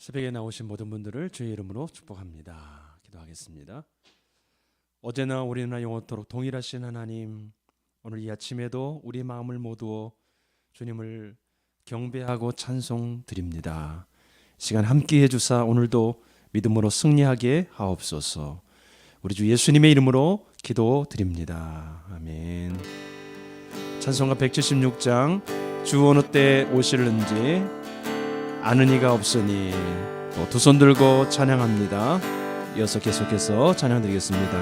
새벽에 나오신 모든 분들을 주의 이름으로 축복합니다. 기도하겠습니다. 어제나 오늘이나 영원토록 동일하신 하나님, 오늘 이 아침에도 우리 마음을 모두어 주님을 경배하고 찬송드립니다. 시간 함께해 주사 오늘도 믿음으로 승리하게 하옵소서. 우리 주 예수님의 이름으로 기도드립니다. 아멘. 찬송가 176장 주 어느 때 오실는지 아는 이가 없으니 두 손 들고 찬양합니다. 이어서 계속해서 찬양드리겠습니다.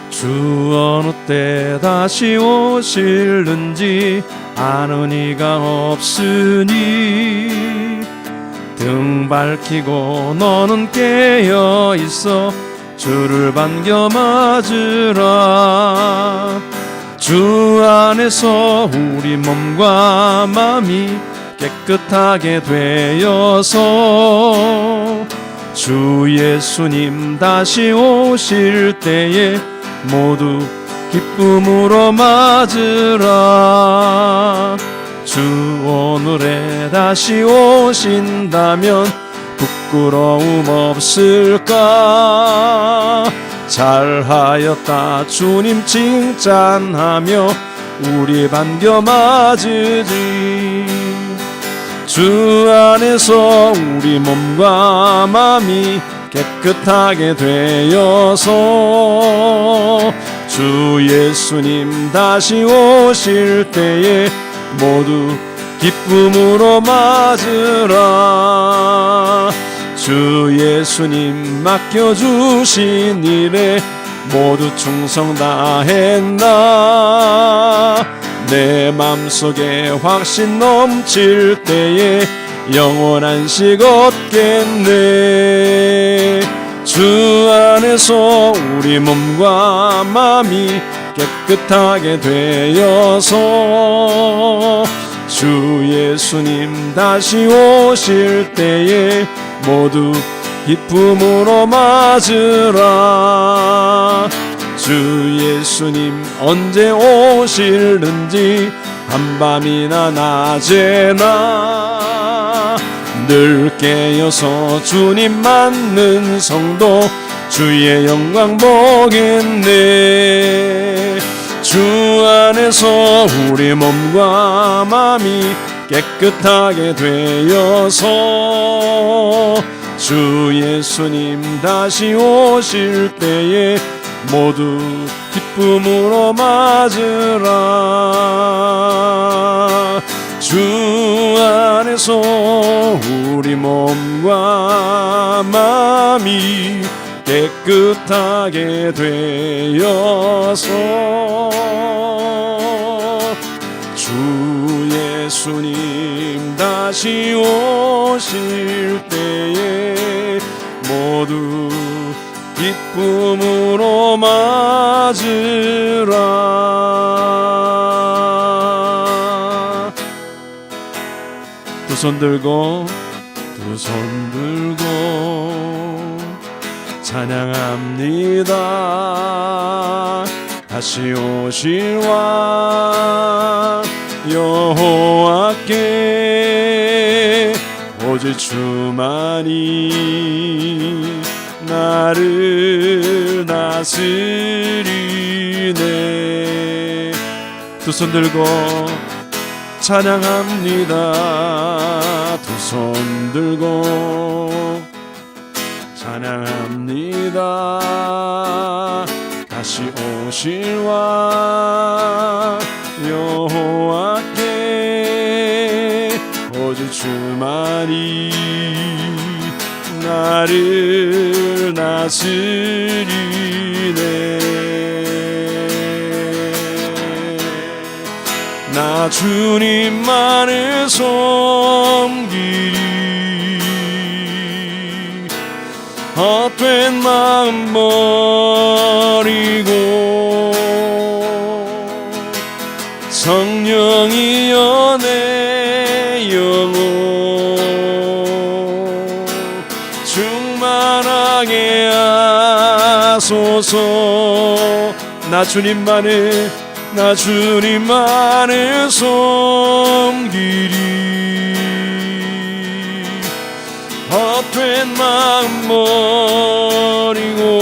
주 어느 때 다시 오실는지 아는 이가 없으니 등 밝히고 너는 깨어 있어 주를 반겨 맞으라. 주 안에서 우리 몸과 마음이 깨끗하게 되어서 주 예수님 다시 오실 때에 모두 기쁨으로 맞으라. 주 오늘에 다시 오신다면 부끄러움 없을까? 잘하였다 주님 칭찬하며 우리 반겨 맞으리. 주 안에서 우리 몸과 마음이 깨끗하게 되어서 주 예수님 다시 오실 때에 모두 기쁨으로 맞으라. 주 예수님 맡겨주신 일에 모두 충성 다했나. 내 맘속에 확신 넘칠 때에 영원한 식 얻겠네. 주 안에서 우리 몸과 마음이 깨끗하게 되어서 주 예수님 다시 오실 때에 모두 기쁨으로 맞으라. 주 예수님 언제 오실는지 한밤이나 낮에나 늘 깨어서 주님 맞는 성도 주의 영광 보겠네. 주 안에서 우리 몸과 마음이 깨끗하게 되어서 주 예수님 다시 오실 때에 모두 기쁨으로 맞으라. 주 안에서 우리 몸과 마음이 깨끗하게 되어서 주 예수님 다시 오실 때에 모두 기쁨으로 맞으라. 두 손 들고 찬양합니다. 다시 오실 왕 여호와께 오직 주만이 나를 다스리네. 두 손 들고 찬양합니다. 두 손 들고 찬양합니다. 다시 오실 왕 여호와께 오직 주만이 나를 다스리네. 나 주님만을 섬기리. 헛된 마음 버리고 성령이여 내 영혼 충만하게 하소서. 나 주님만을 나 주님만을 섬기리. 헛된 마음 버리고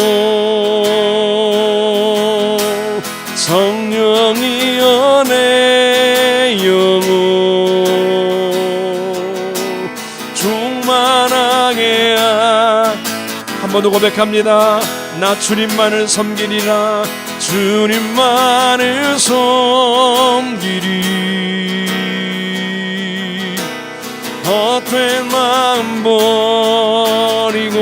성령이여 내 영혼 충만하게 한 번 더 고백합니다. 나 주님만을 섬기리라. 주님만을 섬기리. 헛된 마음 버리고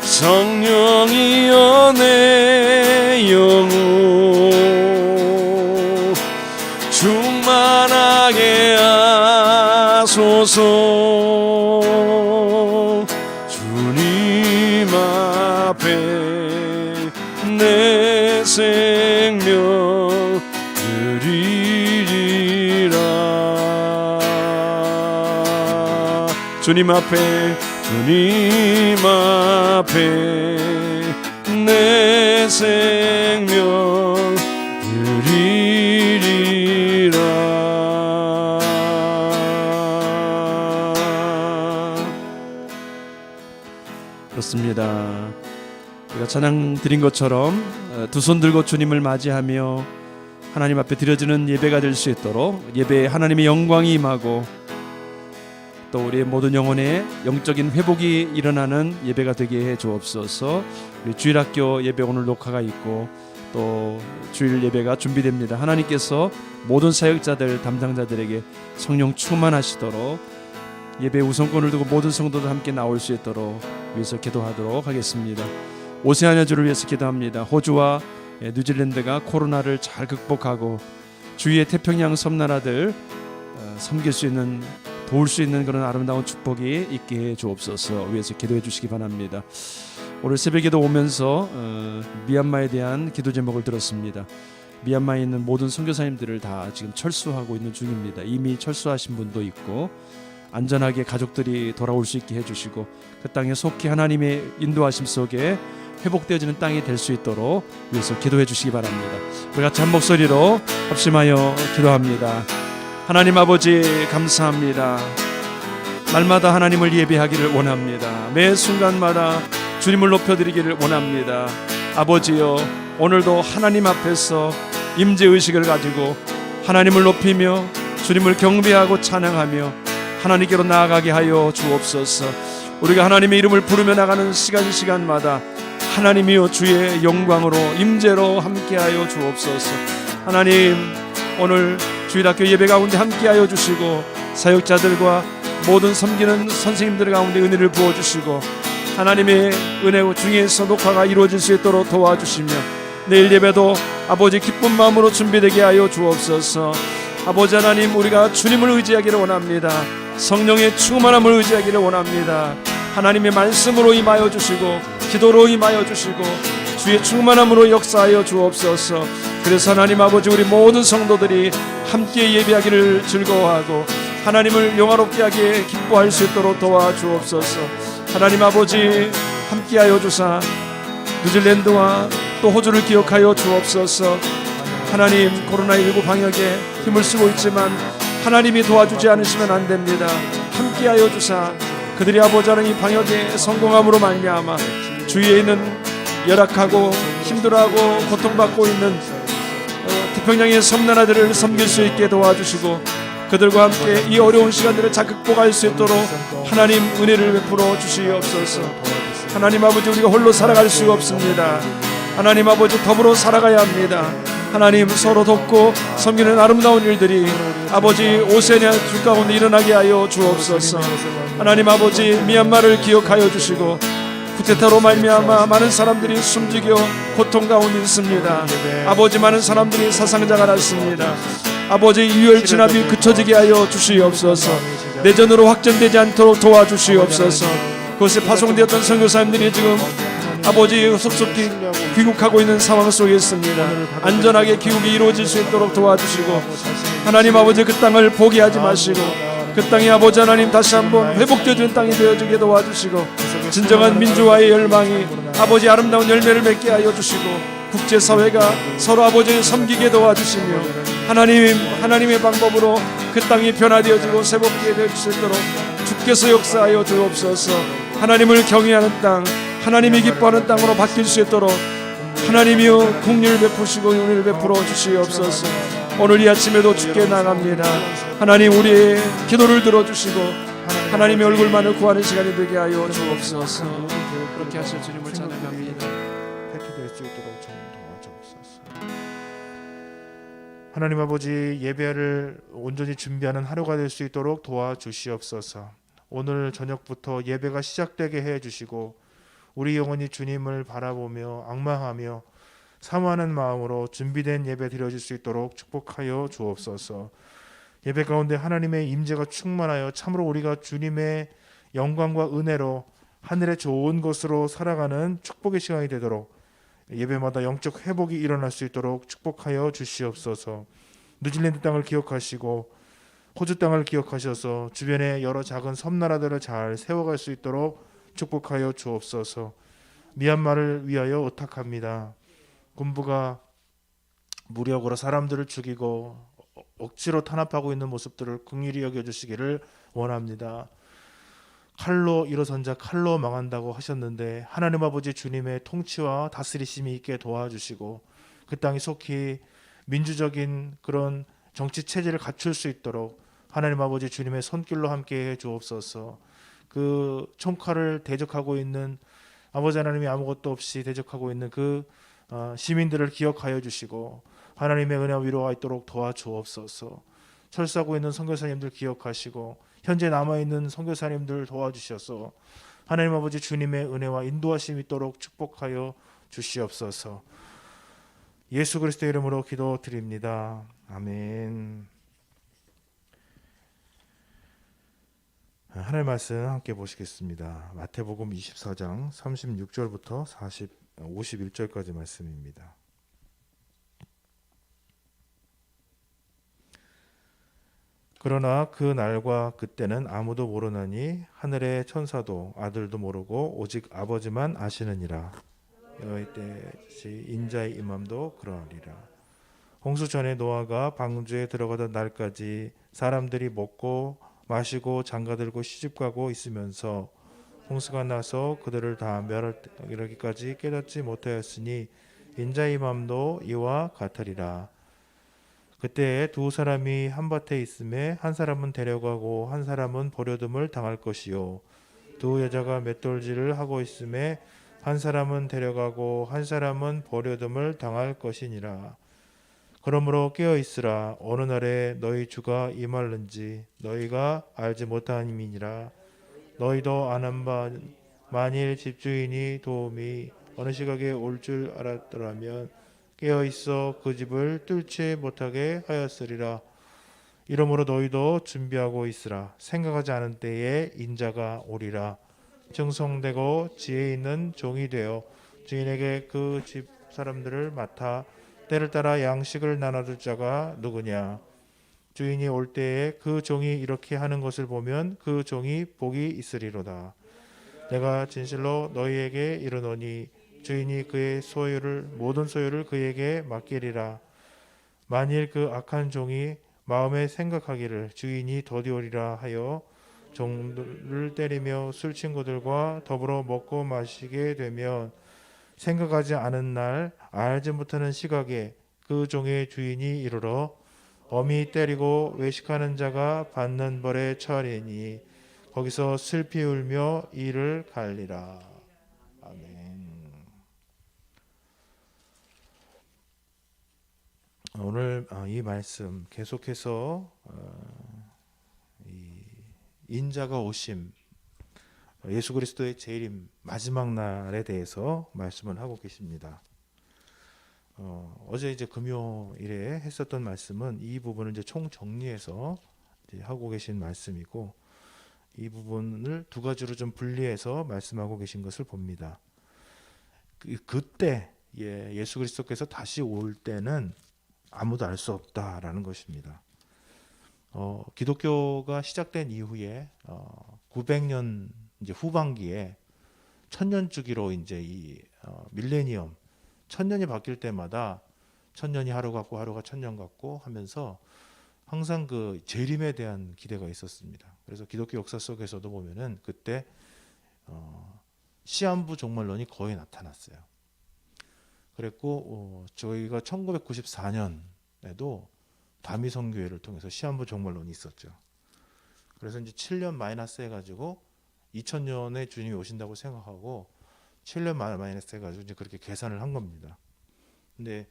성령이여 내 영혼 충만하게 하소서. 주님 앞에 내 생명 드리리라. 주님 앞에 내 생명 드리리라. 그렇습니다. 우리가 찬양 드린 것처럼 두 손 들고 주님을 맞이하며 하나님 앞에 드려지는 예배가 될 수 있도록 예배에 하나님의 영광이 임하고 또 우리의 모든 영혼의 영적인 회복이 일어나는 예배가 되게 해 주옵소서. 우리 주일학교 예배 오늘 녹화가 있고 또 주일 예배가 준비됩니다. 하나님께서 모든 사역자들 담당자들에게 성령 충만하시도록 예배 우선권을 두고 모든 성도들 함께 나올 수 있도록 위해서 기도하도록 하겠습니다. 오세아니아주를 위해서 기도합니다. 호주와 뉴질랜드가 코로나를 잘 극복하고 주위의 태평양 섬나라들 섬길 수 있는 도울 수 있는 그런 아름다운 축복이 있게 해 주옵소서. 위해서 기도해 주시기 바랍니다. 오늘 새벽에도 오면서 미얀마에 대한 기도 제목을 들었습니다. 미얀마에 있는 모든 선교사님들을 다 지금 철수하고 있는 중입니다. 이미 철수하신 분도 있고 안전하게 가족들이 돌아올 수 있게 해주시고 그 땅에 속히 하나님의 인도하심 속에 회복되어지는 땅이 될 수 있도록 위해서 기도해 주시기 바랍니다. 우리 같이 한 목소리로 합심하여 기도합니다. 하나님 아버지 감사합니다. 날마다 하나님을 예배하기를 원합니다. 매 순간마다 주님을 높여드리기를 원합니다. 아버지여, 오늘도 하나님 앞에서 임재의식을 가지고 하나님을 높이며 주님을 경배하고 찬양하며 하나님께로 나아가게 하여 주옵소서. 우리가 하나님의 이름을 부르며 나가는 시간마다 하나님이여 주의 영광으로 임재로 함께하여 주옵소서. 하나님, 오늘 주일학교 예배 가운데 함께하여 주시고 사역자들과 모든 섬기는 선생님들 가운데 은혜를 부어주시고 하나님의 은혜 중에서 녹화가 이루어질 수 있도록 도와주시며 내일 예배도 아버지 기쁜 마음으로 준비되게 하여 주옵소서. 아버지 하나님, 우리가 주님을 의지하기를 원합니다. 성령의 충만함을 의지하기를 원합니다. 하나님의 말씀으로 임하여 주시고 기도로 임하여 주시고 주의 충만함으로 역사하여 주옵소서. 그래서 하나님 아버지, 우리 모든 성도들이 함께 예배하기를 즐거워하고 하나님을 영화롭게 하기에 기뻐할 수 있도록 도와주옵소서. 하나님 아버지, 함께하여 주사 뉴질랜드와 또 호주를 기억하여 주옵소서. 하나님, 코로나19 방역에 힘을 쓰고 있지만 하나님이 도와주지 않으시면 안 됩니다. 함께하여 주사 그들이 아버지 하나님 이 방역에 성공함으로 말미암아 주위에 있는 열악하고 힘들어하고 고통받고 있는 태평양의 섬나라들을 섬길 수 있게 도와주시고 그들과 함께 이 어려운 시간들을 잘 극복할 수 있도록 하나님 은혜를 베풀어 주시옵소서. 하나님 아버지, 우리가 홀로 살아갈 수가 없습니다. 하나님 아버지, 더불어 살아가야 합니다. 하나님, 서로 돕고 섬기는 아름다운 일들이 아버지 오세아니아 주 가운데 일어나게 하여 주옵소서. 하나님 아버지, 미얀마를 기억하여 주시고 쿠데타로 말미암아 많은 사람들이 숨지겨 고통 가운데 있습니다. 아버지, 많은 사람들이 사상자가 났습니다. 아버지, 유혈 진압이 그쳐지게 하여 주시옵소서. 내전으로 확전되지 않도록 도와주시옵소서. 그것에 파송되었던 선교사님들이 지금 아버지 속속히 귀국하고 있는 상황 속에 있습니다. 안전하게 귀국이 이루어질 수 있도록 도와주시고 하나님 아버지, 그 땅을 포기하지 마시고 그 땅이 아버지 하나님 다시 한번 회복되어지는 땅이 되어지게 도와주시고 진정한 민주화의 열망이 아버지 아름다운 열매를 맺게 하여 주시고 국제사회가 서로 아버지를 섬기게 도와주시며 하나님의 방법으로 그 땅이 변화되어지고 회복되게 될 수 있도록 주께서 역사하여 주옵소서. 하나님을 경외하는 땅, 하나님이 기뻐하는 땅으로 바뀔 수 있도록 하나님이여 긍휼을 베푸시고 은혜를 베풀어 주시옵소서. 오늘 이 아침에도 주께 나갑니다. 하나님, 우리의 기도를 들어주시고 하나님의 얼굴만을 구하는 시간이 되게 하여 주옵소서. 그렇게 하실 주님을 찬양합니다. 회개될 수 있도록 좀 도와주옵소서. 하나님 아버지, 예배를 온전히 준비하는 하루가 될 수 있도록 도와주시옵소서. 오늘 저녁부터 예배가 시작되게 해주시고 우리 영혼이 주님을 바라보며 앙망하며 사모하는 마음으로 준비된 예배 드려질 수 있도록 축복하여 주옵소서. 예배 가운데 하나님의 임재가 충만하여 참으로 우리가 주님의 영광과 은혜로 하늘의 좋은 것으로 살아가는 축복의 시간이 되도록 예배마다 영적 회복이 일어날 수 있도록 축복하여 주시옵소서. 뉴질랜드 땅을 기억하시고 호주 땅을 기억하셔서 주변의 여러 작은 섬나라들을 잘 세워갈 수 있도록 축복하여 주옵소서. 미얀마를 위하여 의탁합니다. 군부가 무력으로 사람들을 죽이고 억지로 탄압하고 있는 모습들을 긍휼히 여겨주시기를 원합니다. 칼로 일어선 자 칼로 망한다고 하셨는데 하나님 아버지 주님의 통치와 다스리심이 있게 도와주시고 그 땅이 속히 민주적인 그런 정치 체제를 갖출 수 있도록 하나님 아버지 주님의 손길로 함께해 주옵소서. 그 총칼을 대적하고 있는 아버지 하나님이 아무것도 없이 대적하고 있는 그 시민들을 기억하여 주시고 하나님의 은혜와 위로가 있도록 도와주옵소서. 철수하고 있는 선교사님들 기억하시고 현재 남아있는 선교사님들 도와주셔서 하나님 아버지 주님의 은혜와 인도하심이 있도록 축복하여 주시옵소서. 예수 그리스도의 이름으로 기도드립니다. 아멘. 하나님의 말씀 함께 보시겠습니다. 마태복음 24장 36절부터 51절까지 말씀입니다. 그러나 그 날과 그때는 아무도 모르나니 하늘의 천사도 아들도 모르고 오직 아버지만 아시느니라. 이때 인자의 임함도 그러하리라. 홍수 전에 노아가 방주에 들어가던 날까지 사람들이 먹고 마시고 장가들고 시집가고 있으면서 홍수가 나서 그들을 다 멸하기까지 깨닫지 못하였으니 인자의 임함도 이와 같으리라. 그때 두 사람이 한밭에 있음에 한 사람은 데려가고 한 사람은 버려둠을 당할 것이요 두 여자가 맷돌질을 하고 있음에 한 사람은 데려가고 한 사람은 버려둠을 당할 것이니라. 그러므로 깨어 있으라. 어느 날에 너희 주가 임할는지 너희가 알지 못함이니라. 너희도 아는 바 만일 집주인이 도움이 어느 시각에 올 줄 알았더라면 깨어 있어 그 집을 뚫지 못하게 하였으리라. 이러므로 너희도 준비하고 있으라. 생각하지 않은 때에 인자가 오리라. 증성되고 지혜 있는 종이 되어 주인에게 그 집 사람들을 맡아 때를 따라 양식을 나눠줄 자가 누구냐. 주인이 올 때에 그 종이 이렇게 하는 것을 보면 그 종이 복이 있으리로다. 내가 진실로 너희에게 이르노니 주인이 그의 모든 소유를 그에게 맡기리라. 만일 그 악한 종이 마음에 생각하기를 주인이 더디오리라 하여 종들을 때리며 술 친구들과 더불어 먹고 마시게 되면 생각하지 않은 날 알지 못하는 시각에 그 종의 주인이 이르러 엄히 때리고 외식하는 자가 받는 벌에 처하리니 거기서 슬피 울며 이를 갈리라. 아멘. 오늘 이 말씀 계속해서 이 인자가 오심, 예수 그리스도의 재림 마지막 날에 대해서 말씀을 하고 계십니다. 어제 이제 금요일에 했었던 말씀은 이 부분을 이제 총 정리해서 이제 하고 계신 말씀이고 이 부분을 두 가지로 좀 분리해서 말씀하고 계신 것을 봅니다. 그때 예수 그리스도께서 다시 올 때는 아무도 알 수 없다라는 것입니다. 기독교가 시작된 이후에 900년 이제 후반기에 천년 주기로 이제 이 밀레니엄 천년이 바뀔 때마다 천년이 하루 같고 하루가 천년 같고 하면서 항상 그 재림에 대한 기대가 있었습니다. 그래서 기독교 역사 속에서도 보면은 그때 시한부 종말론이 거의 나타났어요. 그랬고 저희가 1994년에도 다미성교회를 통해서 시한부 종말론이 있었죠. 그래서 이제 7년 마이너스 해가지고 2000년에 주님이 오신다고 생각하고 7년 마이너스 해가지고 이제 그렇게 계산을 한 겁니다. 근데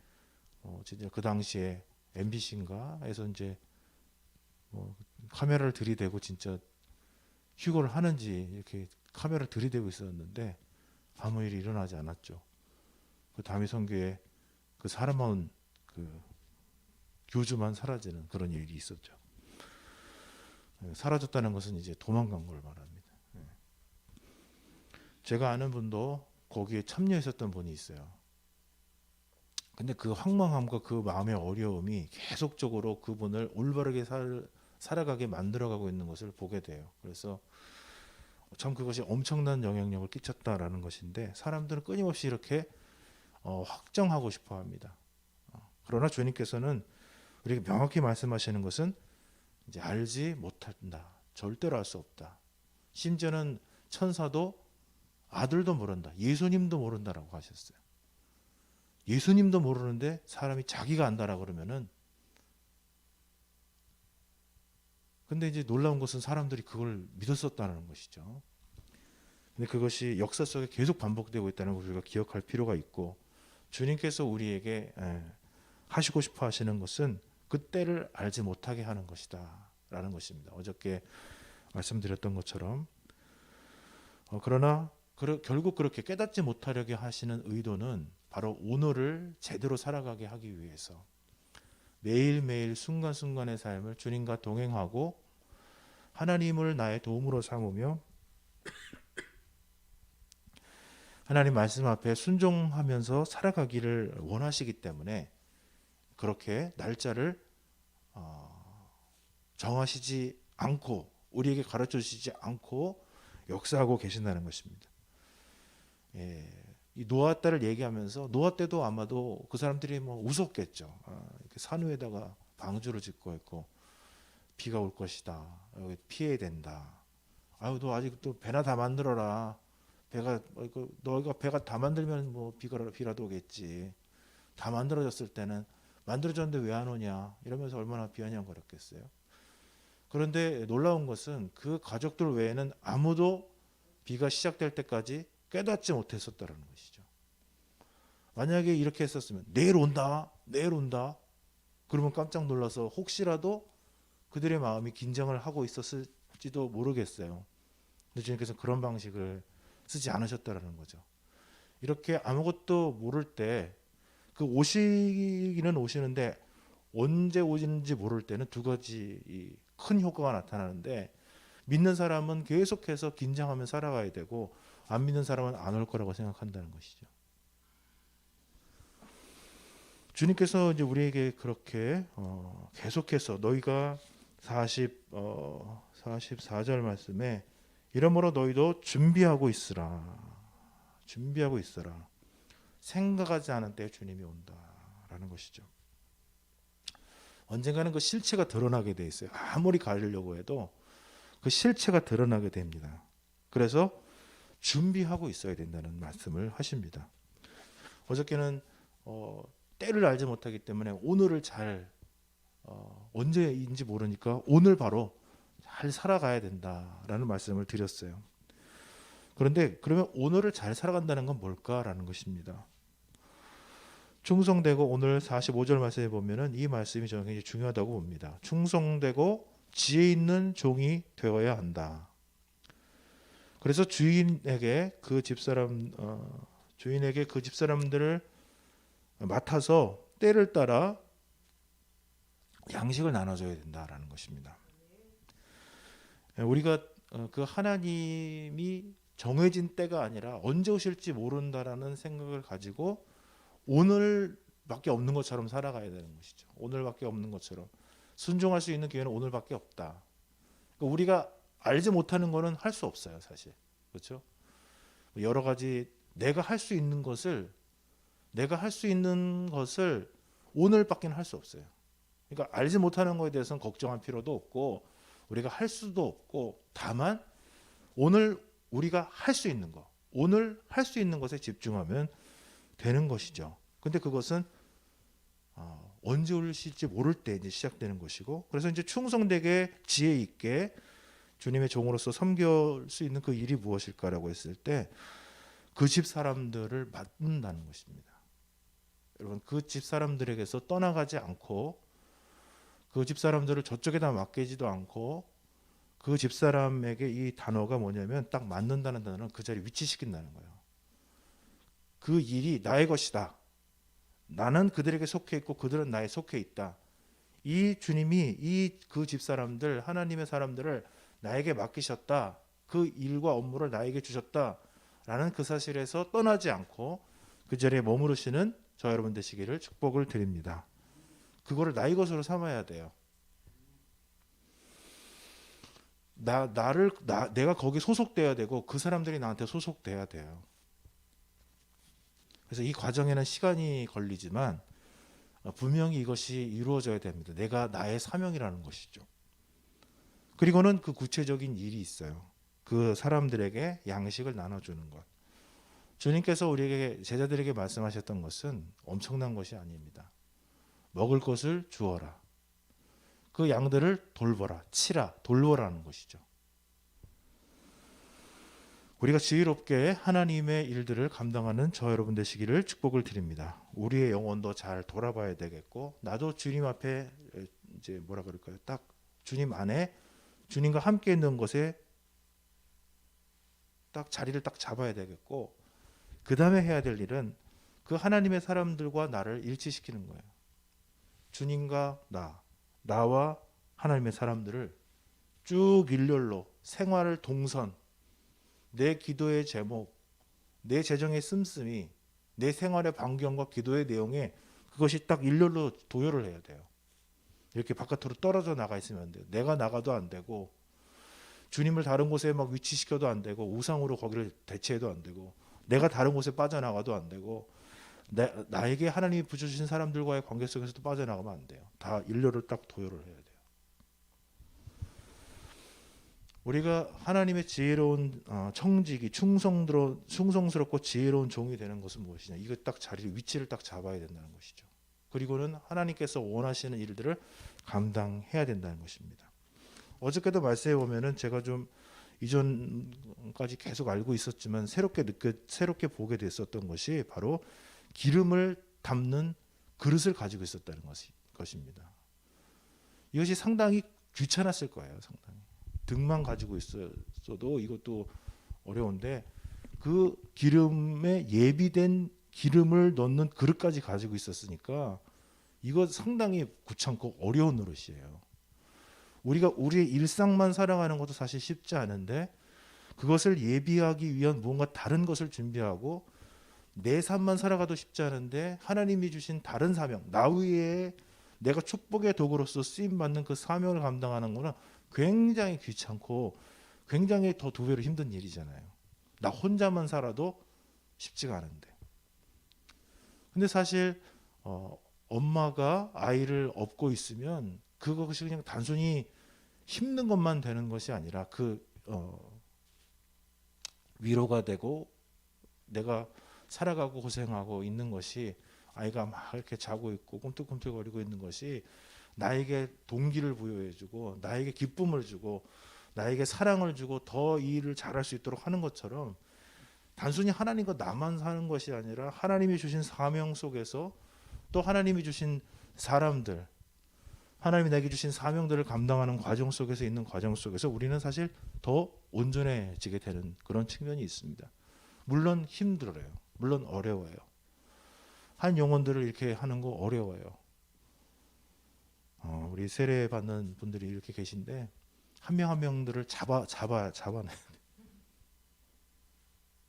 진짜 그 당시에 MBC인가에서 이제 카메라를 들이대고 진짜 휴거를 하는지 이렇게 카메라를 들이대고 있었는데 아무 일이 일어나지 않았죠. 그 다미성교회 그 사람 마은 그 교주만 사라지는 그런 일이 있었죠. 사라졌다는 것은 이제 도망간 걸 말합니다. 제가 아는 분도 거기에 참여했었던 분이 있어요. 근데 그 황망함과 그 마음의 어려움이 계속적으로 그분을 올바르게 살아가게 만들어가고 있는 것을 보게 돼요. 그래서 참 그것이 엄청난 영향력을 끼쳤다라는 것인데 사람들은 끊임없이 이렇게 확정하고 싶어 합니다. 그러나 주님께서는 우리에게 명확히 말씀하시는 것은 이제 알지 못한다. 절대로 알 수 없다. 심지어는 천사도 아들도 모른다. 예수님도 모른다라고 하셨어요. 예수님도 모르는데 사람이 자기가 안다라 그러면은 근데 이제 놀라운 것은 사람들이 그걸 믿었었다는 것이죠. 근데 그것이 역사 속에 계속 반복되고 있다는 것을 우리가 기억할 필요가 있고 주님께서 우리에게 하시고 싶어 하시는 것은 그때를 알지 못하게 하는 것이다 라는 것입니다. 어저께 말씀드렸던 것처럼 그러나 결국 그렇게 깨닫지 못하려게 하시는 의도는 바로 오늘을 제대로 살아가게 하기 위해서 매일매일 순간순간의 삶을 주님과 동행하고 하나님을 나의 도움으로 삼으며 하나님 말씀 앞에 순종하면서 살아가기를 원하시기 때문에 그렇게 날짜를 정하시지 않고 우리에게 가르쳐 주시지 않고 역사하고 계신다는 것입니다. 이 노아 때를 얘기하면서 노아 때도 아마도 그 사람들이 뭐 웃었겠죠. 이렇게 산 위에다가 방주를 짓고 있고 비가 올 것이다. 여기 피해야 된다. 아유 너 아직도 배나 다 만들어라. 배가 너희가 배가 다 만들면 뭐 비라도 오겠지. 다 만들어졌을 때는 만들어졌는데 왜 안 오냐 이러면서 얼마나 비아냥거렸겠어요. 그런데 놀라운 것은 그 가족들 외에는 아무도 비가 시작될 때까지 깨닫지 못했었다는 것이죠. 만약에 이렇게 했었으면 내일 온다 그러면 깜짝 놀라서 혹시라도 그들의 마음이 긴장을 하고 있었을지도 모르겠어요. 근데 주님께서 그런 방식을 쓰지 않으셨다는 거죠. 이렇게 아무것도 모를 때 그 오시기는 오시는데 언제 오시는지 모를 때는 두 가지 큰 효과가 나타나는데 믿는 사람은 계속해서 긴장하며 살아가야 되고 안 믿는 사람은 안 올 거라고 생각한다는 것이죠. 주님께서 이제 우리에게 그렇게 계속해서 너희가 44절 말씀에 이러므로 너희도 준비하고 있으라. 생각하지 않은 때에 주님이 온다라는 것이죠. 언젠가는 그 실체가 드러나게 돼 있어요. 아무리 가리려고 해도 그 실체가 드러나게 됩니다. 그래서 준비하고 있어야 된다는 말씀을 하십니다. 어저께는 때를 알지 못하기 때문에 오늘을 잘 언제인지 모르니까 오늘 바로 잘 살아가야 된다라는 말씀을 드렸어요. 그런데 그러면 오늘을 잘 살아간다는 건 뭘까라는 것입니다. 충성되고 오늘 45절 말씀에 보면은 이 말씀이 저는 굉장히 중요하다고 봅니다. 충성되고 지혜 있는 종이 되어야 한다. 그래서 주인에게 그 집사람들을 맡아서 때를 따라 양식을 나눠줘야 된다라는 것입니다. 우리가 그 하나님이 정해진 때가 아니라 언제 오실지 모른다라는 생각을 가지고 오늘밖에 없는 것처럼 살아가야 되는 것이죠. 오늘밖에 없는 것처럼 순종할 수 있는 기회는 오늘밖에 없다. 그러니까 우리가 알지 못하는 거는 할 수 없어요, 사실. 그렇죠? 여러 가지 내가 할 수 있는 것을 내가 할 수 있는 것을 오늘밖에 할 수 없어요. 그러니까 알지 못하는 것에 대해서는 걱정할 필요도 없고 우리가 할 수도 없고, 다만 오늘 우리가 할 수 있는 것, 오늘 할 수 있는 것에 집중하면 되는 것이죠. 근데 그것은 언제 오실지 모를 때 이제 시작되는 것이고, 그래서 이제 충성되게 지혜 있게 주님의 종으로서 섬길 수 있는 그 일이 무엇일까라고 했을 때 그 집 사람들을 맡는다는 것입니다. 여러분, 그 집 사람들에게서 떠나가지 않고 그 집 사람들을 저쪽에다 맡기지도 않고, 그 집 사람에게 이 단어가 뭐냐면 딱 맡는다는 단어는 그 자리에 위치시킨다는 거예요. 그 일이 나의 것이다. 나는 그들에게 속해 있고 그들은 나에 속해 있다. 이 주님이 이 그 집 사람들, 하나님의 사람들을 나에게 맡기셨다. 그 일과 업무를 나에게 주셨다. 라는 그 사실에서 떠나지 않고 그 자리에 머무르시는 저 여러분 되시기를 축복을 드립니다. 그거를 나의 것으로 삼아야 돼요. 내가 거기 소속돼야 되고 그 사람들이 나한테 소속돼야 돼요. 그래서 이 과정에는 시간이 걸리지만 분명히 이것이 이루어져야 됩니다. 내가 나의 사명이라는 것이죠. 그리고는 그 구체적인 일이 있어요. 그 사람들에게 양식을 나눠주는 것. 주님께서 우리에게, 제자들에게 말씀하셨던 것은 엄청난 것이 아닙니다. 먹을 것을 주어라. 그 양들을 돌보라, 치라, 돌보라는 것이죠. 우리가 지혜롭게 하나님의 일들을 감당하는 저 여러분 되시기를 축복을 드립니다. 우리의 영혼도 잘 돌아봐야 되겠고, 나도 주님 앞에 이제 뭐라 그럴까요? 딱 주님 안에 주님과 함께 있는 것에 딱 자리를 딱 잡아야 되겠고, 그 다음에 해야 될 일은 그 하나님의 사람들과 나를 일치시키는 거예요. 주님과 나와 하나님의 사람들을 쭉 일렬로 생활을 동선, 내 기도의 제목, 내 재정의 씀씀이, 내 생활의 반경과 기도의 내용에 그것이 딱 일렬로 도열을 해야 돼요. 이렇게 바깥으로 떨어져 나가 있으면 안 돼요. 내가 나가도 안 되고, 주님을 다른 곳에 막 위치시켜도 안 되고, 우상으로 거기를 대체해도 안 되고, 내가 다른 곳에 빠져나가도 안 되고, 나에게 하나님이 부여주신 사람들과의 관계 속에서도 빠져나가면 안 돼요. 다 일렬로 딱 도열을 해야 돼요. 우리가 하나님의 지혜로운 청지기, 충성스럽고 지혜로운 종이 되는 것은 무엇이냐? 이거 딱 위치를 딱 잡아야 된다는 것이죠. 그리고는 하나님께서 원하시는 일들을 감당해야 된다는 것입니다. 어저께도 말씀해 보면은 제가 좀 이전까지 계속 알고 있었지만 새롭게 보게 됐었던 것이 바로 기름을 담는 그릇을 가지고 있었다는 것입니다. 이것이 상당히 귀찮았을 거예요. 상당히. 등만 가지고 있어도 이것도 어려운데, 그 기름에 예비된 기름을 넣는 그릇까지 가지고 있었으니까 이거 상당히 귀찮고 어려운 노릇이에요. 우리가 우리의 일상만 살아가는 것도 사실 쉽지 않은데, 그것을 예비하기 위한 무언가 다른 것을 준비하고, 내 삶만 살아가도 쉽지 않은데 하나님이 주신 다른 사명, 나 위에 내가 축복의 도구로서 쓰임받는 그 사명을 감당하는 것은 굉장히 귀찮고 굉장히 더 두 배로 힘든 일이잖아요. 나 혼자만 살아도 쉽지가 않은데. 근데 사실 엄마가 아이를 업고 있으면 그것이 그냥 단순히 힘든 것만 되는 것이 아니라 위로가 되고, 내가 살아가고 고생하고 있는 것이, 아이가 막 이렇게 자고 있고 꿈틀꿈틀거리고 있는 것이 나에게 동기를 부여해주고, 나에게 기쁨을 주고, 나에게 사랑을 주고, 더 이 일을 잘할 수 있도록 하는 것처럼, 단순히 하나님과 나만 사는 것이 아니라 하나님이 주신 사명 속에서, 또 하나님이 주신 사람들, 하나님이 내게 주신 사명들을 감당하는 과정 속에서 있는 과정 속에서 우리는 사실 더 온전해지게 되는 그런 측면이 있습니다. 물론 힘들어요. 물론 어려워요. 한 영혼들을 이렇게 하는 거 어려워요. 우리 세례 받는 분들이 이렇게 계신데 한 명 한 명들을 잡아내야 돼.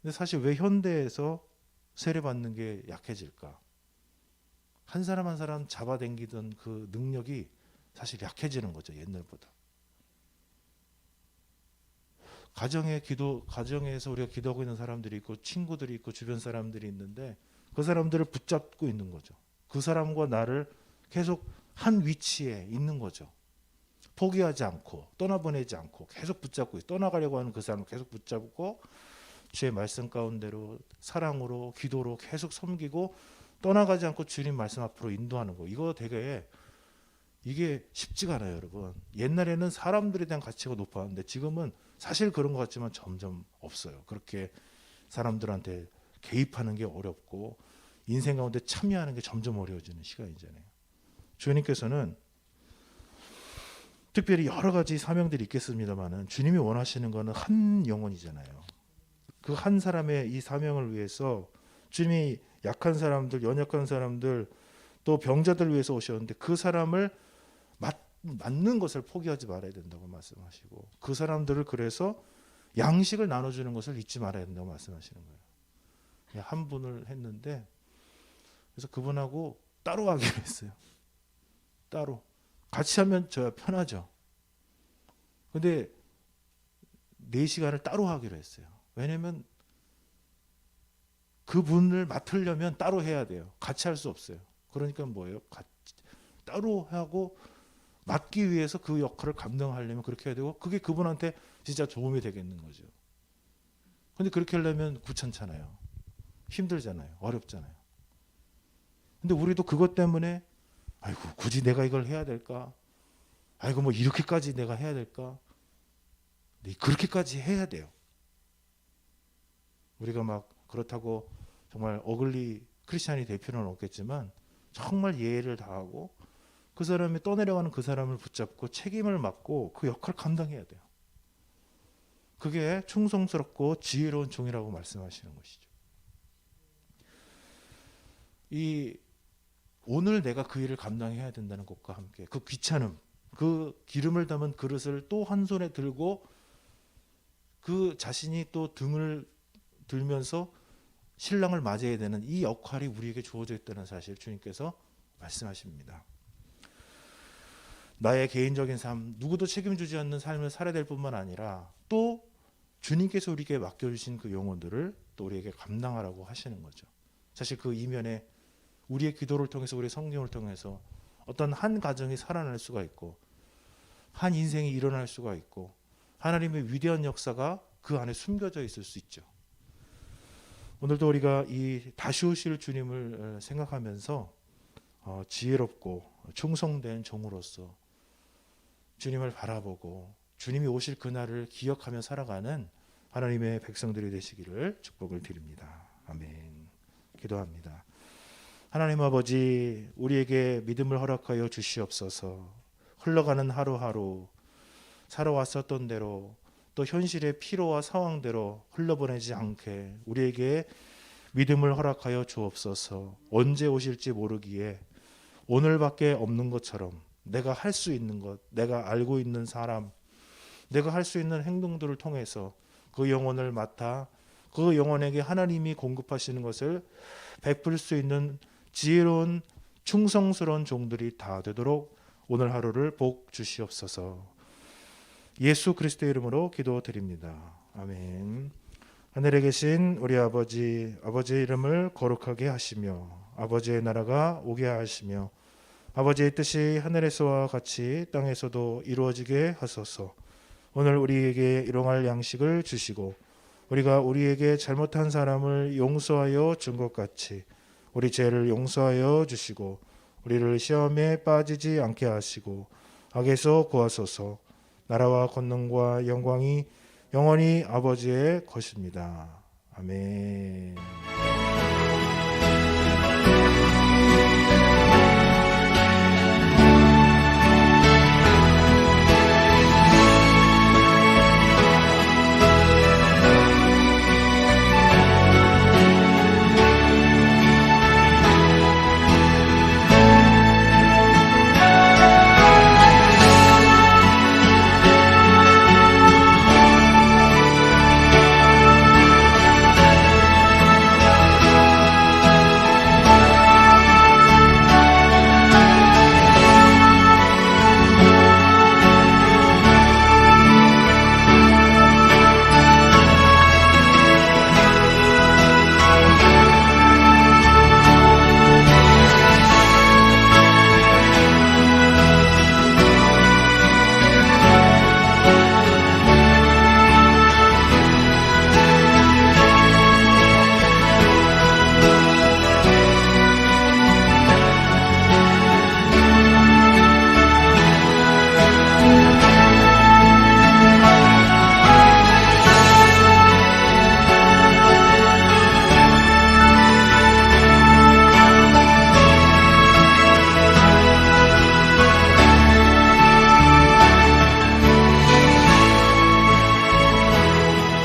근데 사실 왜 현대에서 세례 받는 게 약해질까? 한 사람 한 사람 잡아당기던 그 능력이 사실 약해지는 거죠, 옛날보다. 가정에서 우리가 기도하고 있는 사람들이 있고, 친구들이 있고, 주변 사람들이 있는데, 그 사람들을 붙잡고 있는 거죠. 그 사람과 나를 계속 한 위치에 있는 거죠. 포기하지 않고 떠나보내지 않고 계속 붙잡고 떠나가려고 하는 그 사람을 계속 붙잡고 주의 말씀 가운데로 사랑으로 기도로 계속 섬기고 떠나가지 않고 주님 말씀 앞으로 인도하는 거. 이거 되게 이게 쉽지가 않아요, 여러분. 옛날에는 사람들에 대한 가치가 높았는데 지금은 사실 그런 것 같지만 점점 없어요. 그렇게 사람들한테 개입하는 게 어렵고 인생 가운데 참여하는 게 점점 어려워지는 시간이잖아요. 주님께서는 특별히 여러 가지 사명들이 있겠습니다만은 주님이 원하시는 거는 한 영혼이잖아요. 그 한 사람의 이 사명을 위해서 주님이 약한 사람들, 연약한 사람들, 또 병자들 위해서 오셨는데 그 사람을 맞는 것을 포기하지 말아야 된다고 말씀하시고 그 사람들을 그래서 양식을 나눠주는 것을 잊지 말아야 된다고 말씀하시는 거예요. 한 분을 했는데 그래서 그분하고 따로 하기로 했어요. 따로. 같이 하면 저야 편하죠. 근데 4시간을 따로 하기로 했어요. 왜냐면 그분을 맡으려면 따로 해야 돼요. 같이 할 수 없어요. 그러니까 뭐예요? 따로 하고 맡기 위해서 그 역할을 감당하려면 그렇게 해야 되고 그게 그분한테 진짜 도움이 되겠는 거죠. 근데 그렇게 하려면 귀찮잖아요. 힘들잖아요. 어렵잖아요. 근데 우리도 그것 때문에 아이고 굳이 내가 이걸 해야 될까? 아이고 뭐 이렇게까지 내가 해야 될까? 네, 그렇게까지 해야 돼요. 우리가 막 그렇다고 정말 어글리 크리스찬이 될 필요는 없겠지만 정말 예의를 다하고 그 사람이 떠내려가는 그 사람을 붙잡고 책임을 맡고 그 역할을 감당해야 돼요. 그게 충성스럽고 지혜로운 종이라고 말씀하시는 것이죠. 오늘 내가 그 일을 감당해야 된다는 것과 함께 그 귀찮음, 그 기름을 담은 그릇을 또 한 손에 들고 그 자신이 또 등을 들면서 신랑을 맞이해야 되는 이 역할이 우리에게 주어져 있다는 사실 주님께서 말씀하십니다. 나의 개인적인 삶, 누구도 책임지지 않는 삶을 살아야 될 뿐만 아니라 또 주님께서 우리에게 맡겨주신 그 영혼들을 또 우리에게 감당하라고 하시는 거죠. 사실 그 이면에 우리의 기도를 통해서 우리의 성경을 통해서 어떤 한 가정이 살아날 수가 있고 한 인생이 일어날 수가 있고 하나님의 위대한 역사가 그 안에 숨겨져 있을 수 있죠. 오늘도 우리가 이 다시 오실 주님을 생각하면서 지혜롭고 충성된 종으로서 주님을 바라보고 주님이 오실 그날을 기억하며 살아가는 하나님의 백성들이 되시기를 축복을 드립니다. 아멘. 기도합니다. 하나님 아버지, 우리에게 믿음을 허락하여 주시옵소서. 흘러가는 하루하루 살아왔었던 대로 또 현실의 피로와 상황대로 흘러보내지 않게 우리에게 믿음을 허락하여 주옵소서. 언제 오실지 모르기에 오늘밖에 없는 것처럼 내가 할 수 있는 것, 내가 알고 있는 사람, 내가 할 수 있는 행동들을 통해서 그 영혼을 맡아 그 영혼에게 하나님이 공급하시는 것을 베풀 수 있는 지혜로운 충성스러운 종들이 다 되도록 오늘 하루를 복 주시옵소서. 예수 그리스도의 이름으로 기도드립니다. 아멘. 하늘에 계신 우리 아버지, 아버지의 이름을 거룩하게 하시며 아버지의 나라가 오게 하시며 아버지의 뜻이 하늘에서와 같이 땅에서도 이루어지게 하소서. 오늘 우리에게 일용할 양식을 주시고 우리가 우리에게 잘못한 사람을 용서하여 준 것 같이 우리 죄를 용서하여 주시고 우리를 시험에 빠지지 않게 하시고 악에서 구하소서. 나라와 권능과 영광이 영원히 아버지의 것입니다. 아멘.